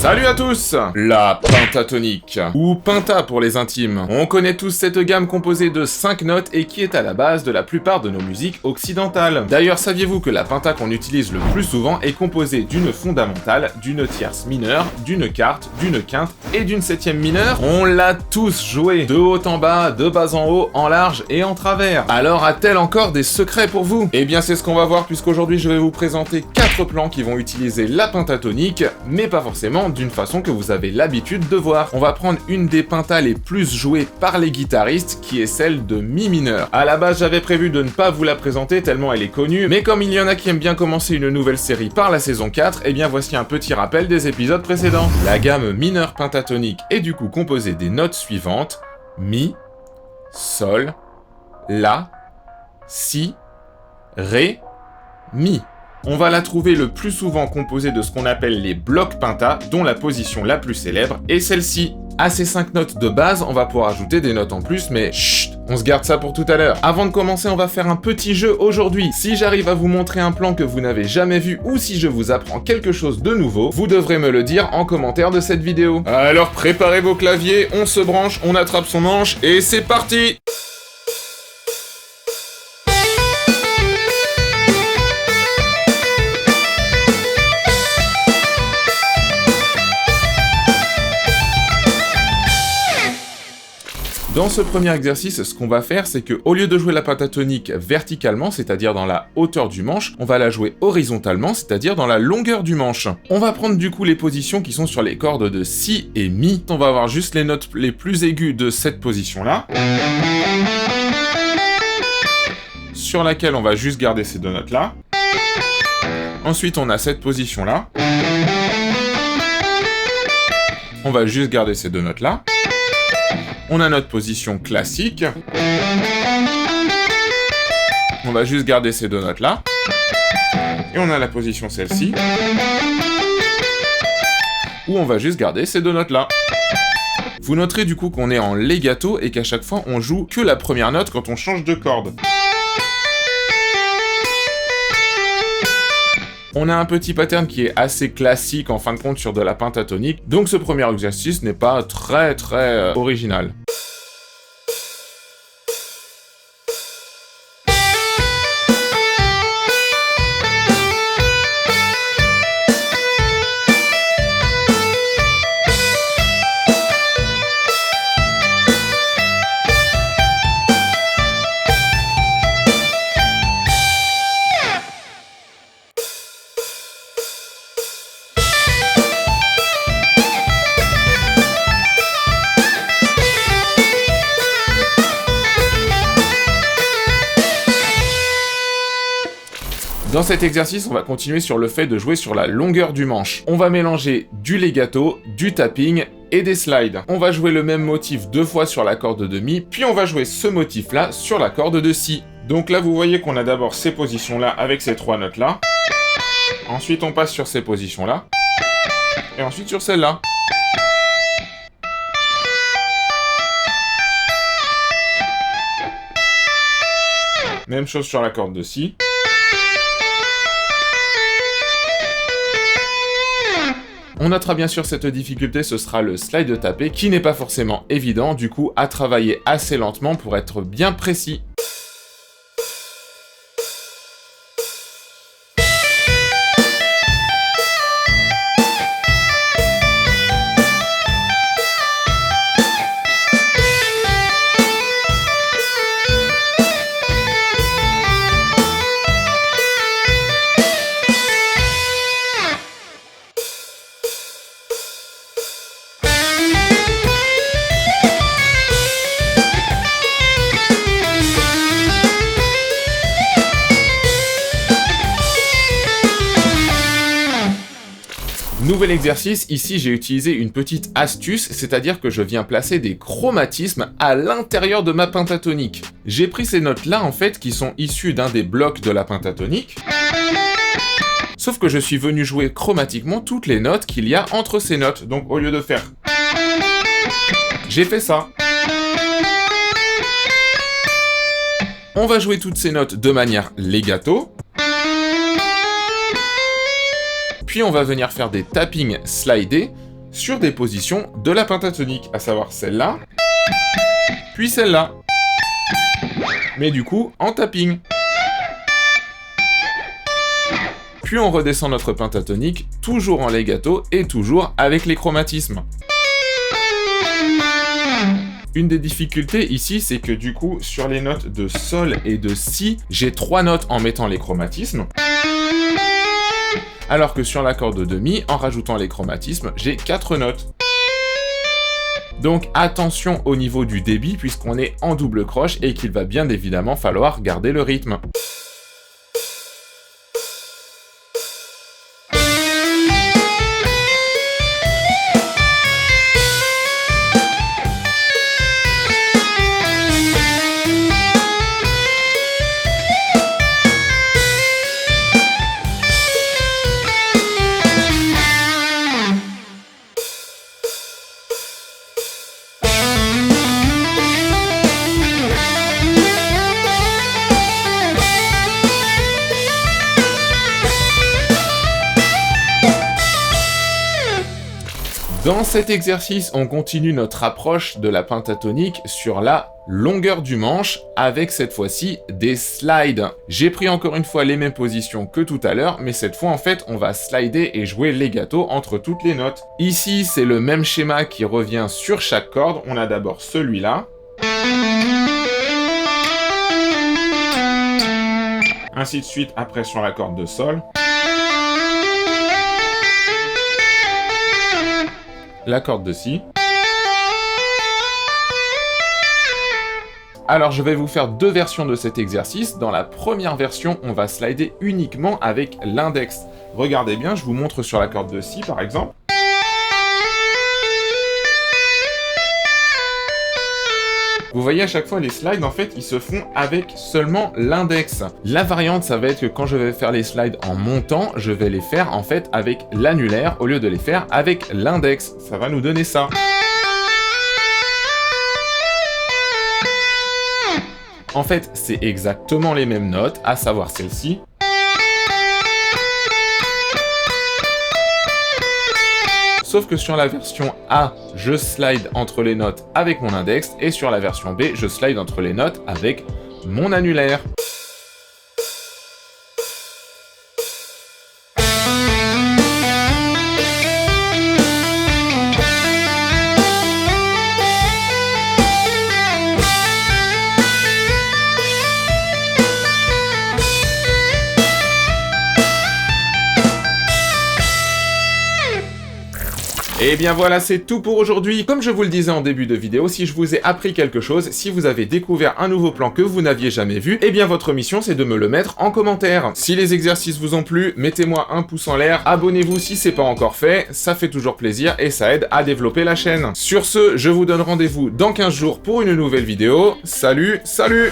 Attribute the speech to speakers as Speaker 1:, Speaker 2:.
Speaker 1: Salut à tous! La pentatonique, ou penta pour les intimes. On connaît tous cette gamme composée de 5 notes et qui est à la base de la plupart de nos musiques occidentales. D'ailleurs, saviez-vous que la penta qu'on utilise le plus souvent est composée d'une fondamentale, d'une tierce mineure, d'une quarte, d'une quinte et d'une septième mineure? On l'a tous joué, de haut en bas, de bas en haut, en large et en travers. Alors a-t-elle encore des secrets pour vous? Eh bien c'est ce qu'on va voir puisqu'aujourd'hui je vais vous présenter 4 plans qui vont utiliser la pentatonique, mais pas forcément d'une façon que vous avez l'habitude de voir. On va prendre une des pentas les plus jouées par les guitaristes, qui est celle de mi mineur. À la base, j'avais prévu de ne pas vous la présenter tellement elle est connue, mais comme il y en a qui aiment bien commencer une nouvelle série par la saison 4, eh bien voici un petit rappel des épisodes précédents. La gamme mineure pentatonique est du coup composée des notes suivantes: mi, sol, la, si, ré, mi. On va la trouver le plus souvent composée de ce qu'on appelle les blocs penta, dont la position la plus célèbre est celle-ci. À ces 5 notes de base, on va pouvoir ajouter des notes en plus, mais chut, on se garde ça pour tout à l'heure. Avant de commencer, on va faire un petit jeu aujourd'hui. Si j'arrive à vous montrer un plan que vous n'avez jamais vu, ou si je vous apprends quelque chose de nouveau, vous devrez me le dire en commentaire de cette vidéo. Alors préparez vos claviers, on se branche, on attrape son manche, et c'est parti! Dans ce premier exercice, ce qu'on va faire, c'est que au lieu de jouer la pentatonique verticalement, c'est-à-dire dans la hauteur du manche, on va la jouer horizontalement, c'est-à-dire dans la longueur du manche. On va prendre du coup les positions qui sont sur les cordes de si et mi. On va avoir juste les notes les plus aiguës de cette position-là, sur laquelle on va juste garder ces deux notes-là. Ensuite, on a cette position-là. On va juste garder ces deux notes-là. On a notre position classique. On va juste garder ces deux notes-là. Et on a la position celle-ci, où on va juste garder ces deux notes-là. Vous noterez du coup qu'on est en legato et qu'à chaque fois on joue que la première note quand on change de corde. On a un petit pattern qui est assez classique en fin de compte sur de la pentatonique, donc ce premier exercice n'est pas très original. Dans cet exercice, on va continuer sur le fait de jouer sur la longueur du manche. On va mélanger du legato, du tapping et des slides. On va jouer le même motif 2 fois sur la corde de mi, puis on va jouer ce motif-là sur la corde de si. Donc là, vous voyez qu'on a d'abord ces positions-là avec ces 3 notes-là. Ensuite, on passe sur ces positions-là. Et ensuite sur celle-là. Même chose sur la corde de si. On notera bien sûr cette difficulté, ce sera le slide tapé, qui n'est pas forcément évident, du coup à travailler assez lentement pour être bien précis. Nouvel exercice, ici j'ai utilisé une petite astuce, c'est-à-dire que je viens placer des chromatismes à l'intérieur de ma pentatonique. J'ai pris ces notes-là en fait qui sont issues d'un des blocs de la pentatonique, sauf que je suis venu jouer chromatiquement toutes les notes qu'il y a entre ces notes, donc au lieu de faire, j'ai fait ça. On va jouer toutes ces notes de manière legato. Puis on va venir faire des tappings slidés sur des positions de la pentatonique, à savoir celle-là, puis celle-là. Mais du coup, en tapping. Puis on redescend notre pentatonique, toujours en legato et toujours avec les chromatismes. Une des difficultés ici, c'est que du coup, sur les notes de sol et de si, j'ai 3 notes en mettant les chromatismes. Alors que sur l'accord de demi, en rajoutant les chromatismes, j'ai 4 notes. Donc attention au niveau du débit, puisqu'on est en double croche et qu'il va bien évidemment falloir garder le rythme. Dans cet exercice, on continue notre approche de la pentatonique sur la longueur du manche, avec cette fois-ci des slides. J'ai pris encore une fois les mêmes positions que tout à l'heure, mais cette fois en fait on va slider et jouer legato entre toutes les notes. Ici c'est le même schéma qui revient sur chaque corde, on a d'abord celui-là. Ainsi de suite après sur la corde de sol. La corde de si. Alors je vais vous faire 2 versions de cet exercice. Dans la première version, on va slider uniquement avec l'index. Regardez bien, je vous montre sur la corde de si par exemple. Vous voyez à chaque fois les slides en fait ils se font avec seulement l'index. La variante ça va être que quand je vais faire les slides en montant, je vais les faire en fait avec l'annulaire au lieu de les faire avec l'index. Ça va nous donner ça. En fait c'est exactement les mêmes notes, à savoir celle-ci. Sauf que sur la version A, je slide entre les notes avec mon index, et sur la version B, je slide entre les notes avec mon annulaire. Et bien voilà, c'est tout pour aujourd'hui. Comme je vous le disais en début de vidéo, si je vous ai appris quelque chose, si vous avez découvert un nouveau plan que vous n'aviez jamais vu, eh bien votre mission c'est de me le mettre en commentaire. Si les exercices vous ont plu, mettez-moi un pouce en l'air, abonnez-vous si c'est pas encore fait, ça fait toujours plaisir et ça aide à développer la chaîne. Sur ce, je vous donne rendez-vous dans 15 jours pour une nouvelle vidéo. Salut, salut!